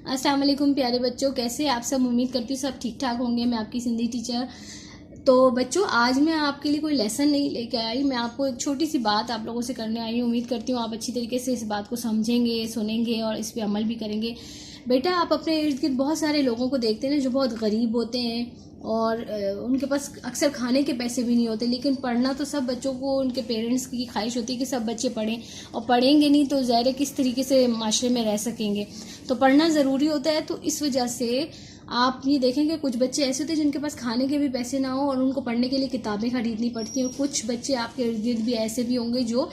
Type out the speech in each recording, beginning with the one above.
अस्सलाम वालेकुम प्यारे बच्चों, कैसे आप सब। उम्मीद करती हूँ सब ठीक ठाक होंगे। मैं आपकी हिंदी टीचर। तो बच्चों, आज मैं आपके लिए कोई लेसन नहीं लेके आई। मैं आपको एक छोटी सी बात आप लोगों से करने आई हूँ। उम्मीद करती हूँ आप अच्छी तरीके से इस बात को समझेंगे, सुनेंगे और इस पर अमल भी करेंगे। बेटा, आप अपने इर्द गिर्द बहुत सारे लोगों को देखते हैं ना, जो बहुत गरीब होते हैं और उनके पास अक्सर खाने के पैसे भी नहीं होते, लेकिन पढ़ना तो सब बच्चों को, उनके पेरेंट्स की ख्वाहिश होती है कि सब बच्चे पढ़ें, और पढ़ेंगे नहीं तो ज़ाहिर है किस तरीके से माशरे में रह सकेंगे। तो पढ़ना ज़रूरी होता है। तो इस वजह से आप ये देखेंगे कुछ बच्चे ऐसे होते हैं जिनके पास खाने के भी पैसे ना हो और उनको पढ़ने के लिए किताबें खरीदनी पड़ती हैं। और कुछ बच्चे आपके इर्द गिर्द भी ऐसे भी होंगे जो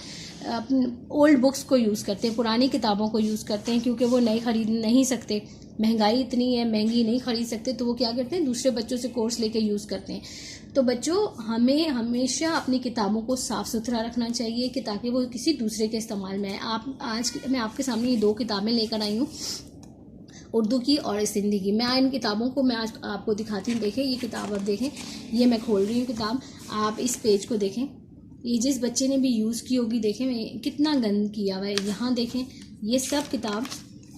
ओल्ड बुक्स को यूज़ करते हैं, पुरानी किताबों को यूज़ करते हैं, क्योंकि वो नई खरीद नहीं सकते। महंगाई इतनी है, महंगी नहीं खरीद सकते, तो वो क्या करते हैं, दूसरे बच्चों से कोर्स लेके यूज़ करते हैं। तो बच्चों, हमें हमेशा अपनी किताबों को साफ़ सुथरा रखना चाहिए कि ताकि वो किसी दूसरे के इस्तेमाल में आए। आज मैं आपके सामने ये 2 किताबें लेकर आई हूँ, उर्दू की और सिंधी की। मैं इन किताबों को मैं आज आपको दिखाती हूँ। देखें ये किताब, अब देखें, ये मैं खोल रही हूँ किताब। आप इस पेज को देखें, ये जिस बच्चे ने भी यूज़ की होगी, देखें मैं कितना गंद किया हुआ है। यहाँ देखें, ये सब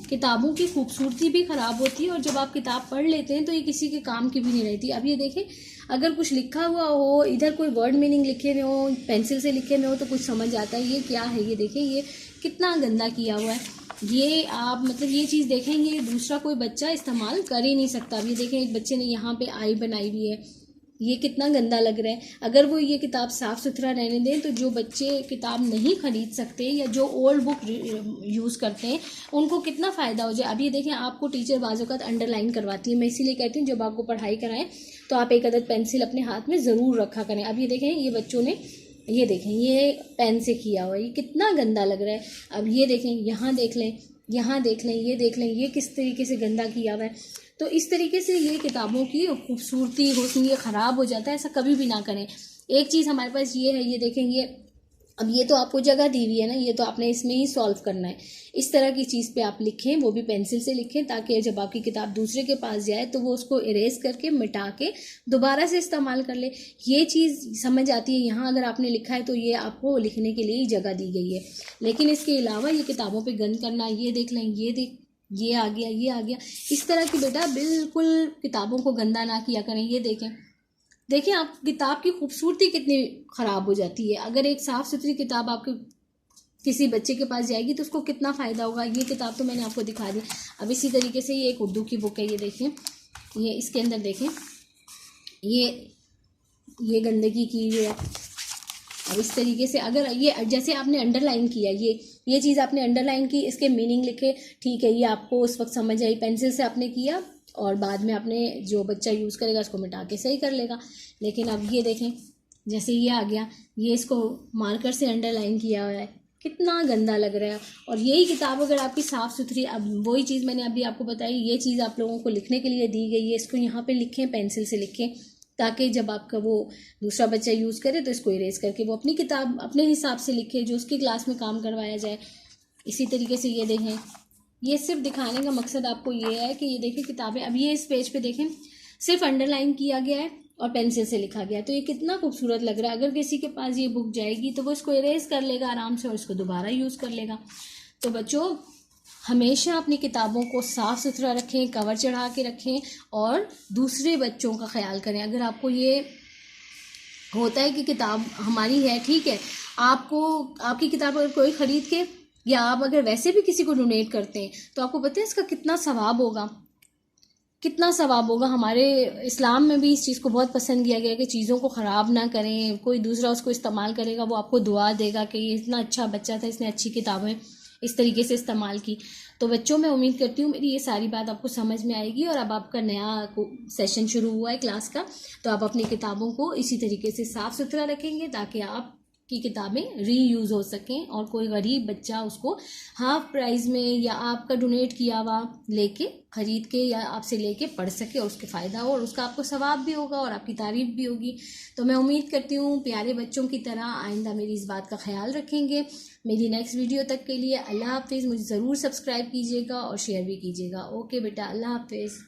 किताबों की खूबसूरती भी ख़राब होती है, और जब आप किताब पढ़ लेते हैं तो ये किसी के काम की भी नहीं रहती। अब ये देखें, अगर कुछ लिखा हुआ हो, इधर कोई वर्ड मीनिंग लिखे हुए हो, पेंसिल से लिखे हुए हो, तो कुछ समझ आता है। ये क्या है, ये देखें, ये कितना गंदा किया हुआ है। ये आप मतलब ये चीज़ देखें, ये दूसरा कोई बच्चा इस्तेमाल कर ही नहीं सकता। अब ये देखें, एक बच्चे ने यहाँ पे आई बनाई हुई है, ये कितना गंदा लग रहा है। अगर वो ये किताब साफ़ सुथरा रहने दें तो जो बच्चे किताब नहीं खरीद सकते या जो ओल्ड बुक यूज़ करते हैं उनको कितना फ़ायदा हो जाए। अब ये देखें, आपको टीचर बाज़-औक़ात अंडरलाइन करवाती है। मैं इसीलिए कहती हूँ जब आपको पढ़ाई कराएं तो आप एक अदद पेंसिल अपने हाथ में ज़रूर रखा करें। अब ये देखें, ये बच्चों ने, ये देखें, ये पेन से किया हुआ है, ये कितना गंदा लग रहा है। अब ये देखें, यहाँ देख लें, यहाँ देख लें, ये देख लें, ये किस तरीके से गंदा किया हुआ है। तो इस तरीके से ये किताबों की खूबसूरती, हुस्न, ये ख़राब हो जाता है। ऐसा कभी भी ना करें। एक चीज़ हमारे पास ये है, ये देखें, ये अब ये तो आपको जगह दी हुई है ना, ये तो आपने इसमें ही सॉल्व करना है। इस तरह की चीज़ पे आप लिखें, वो भी पेंसिल से लिखें, ताकि जब आपकी किताब दूसरे के पास जाए तो वो उसको इरेज करके, मिटा के दोबारा से इस्तेमाल कर ले। ये चीज़ समझ आती है। यहाँ अगर आपने लिखा है तो ये आपको लिखने के लिए ही जगह दी गई है, लेकिन इसके अलावा ये किताबों पर गंद करना, ये देख लें, ये आ गया, ये आ गया, इस तरह की बेटा बिल्कुल किताबों को गंदा ना किया करें। ये देखें आप किताब की खूबसूरती कितनी ख़राब हो जाती है। अगर एक साफ़ सुथरी किताब आपके किसी बच्चे के पास जाएगी तो उसको कितना फ़ायदा होगा। ये किताब तो मैंने आपको दिखा दी। अब इसी तरीके से ये एक उर्दू की बुक है, ये देखें, ये इसके अंदर देखें, ये गंदगी की हुई है। अब इस तरीके से अगर ये जैसे आपने अंडरलाइन किया, ये चीज़ आपने अंडरलाइन की, इसके मीनिंग लिखे, ठीक है, ये आपको उस वक्त समझ आई, पेंसिल से आपने किया, और बाद में आपने जो बच्चा यूज़ करेगा उसको मिटा के सही कर लेगा। लेकिन अब ये देखें, जैसे ये आ गया, ये इसको मार्कर से अंडरलाइन किया हुआ है, कितना गंदा लग रहा है। और यही किताब अगर आपकी साफ़ सुथरी, अब वही चीज़ मैंने अभी आपको बताई, ये चीज़ आप लोगों को लिखने के लिए दी गई है, इसको यहाँ पर लिखें, पेंसिल से लिखें, ताकि जब आपका वो दूसरा बच्चा यूज़ करे तो इसको इरेज करके वो अपनी किताब अपने हिसाब से लिखे, जो उसकी क्लास में काम करवाया जाए। इसी तरीके से ये देखें, ये सिर्फ दिखाने का मकसद आपको ये है कि ये देखें किताबें, अब ये इस पेज पे देखें, सिर्फ अंडरलाइन किया गया है और पेंसिल से लिखा गया है, तो ये कितना खूबसूरत लग रहा है। अगर किसी के पास ये बुक जाएगी तो वो इसको इरेज कर लेगा आराम से और इसको दोबारा यूज़ कर लेगा। तो बच्चों, हमेशा अपनी किताबों को साफ़ सुथरा रखें, कवर चढ़ा के रखें और दूसरे बच्चों का ख्याल करें। अगर आपको ये होता है कि किताब हमारी है, ठीक है, आपको आपकी किताब अगर कोई ख़रीद के, या आप अगर वैसे भी किसी को डोनेट करते हैं तो आपको पता है इसका कितना सवाब होगा, कितना सवाब होगा। हमारे इस्लाम में भी इस चीज़ को बहुत पसंद किया गया कि चीज़ों को ख़राब ना करें। कोई दूसरा उसको इस्तेमाल करेगा, वो आपको दुआ देगा कि ये इतना अच्छा बच्चा था, इसने अच्छी किताबें इस तरीके से इस्तेमाल की। तो बच्चों, मैं उम्मीद करती हूँ मेरी ये सारी बात आपको समझ में आएगी। और अब आपका नया सेशन शुरू हुआ है क्लास का, तो आप अपनी किताबों को इसी तरीके से साफ़ सुथरा रखेंगे ताकि आप की किताबें रीयूज़ हो सकें और कोई गरीब बच्चा उसको हाफ प्राइस में या आपका डोनेट किया हुआ लेके, ख़रीद के या आपसे लेके पढ़ सके और उसके फ़ायदा हो, और उसका आपको सवाब भी होगा और आपकी तारीफ़ भी होगी। तो मैं उम्मीद करती हूँ प्यारे बच्चों की तरह आइंदा मेरी इस बात का ख्याल रखेंगे। मेरी नेक्स्ट वीडियो तक के लिए अल्लाह हाफ़िज़। मुझे ज़रूर सब्सक्राइब कीजिएगा और शेयर भी कीजिएगा। ओके बेटा, अल्लाह हाफ़िज़।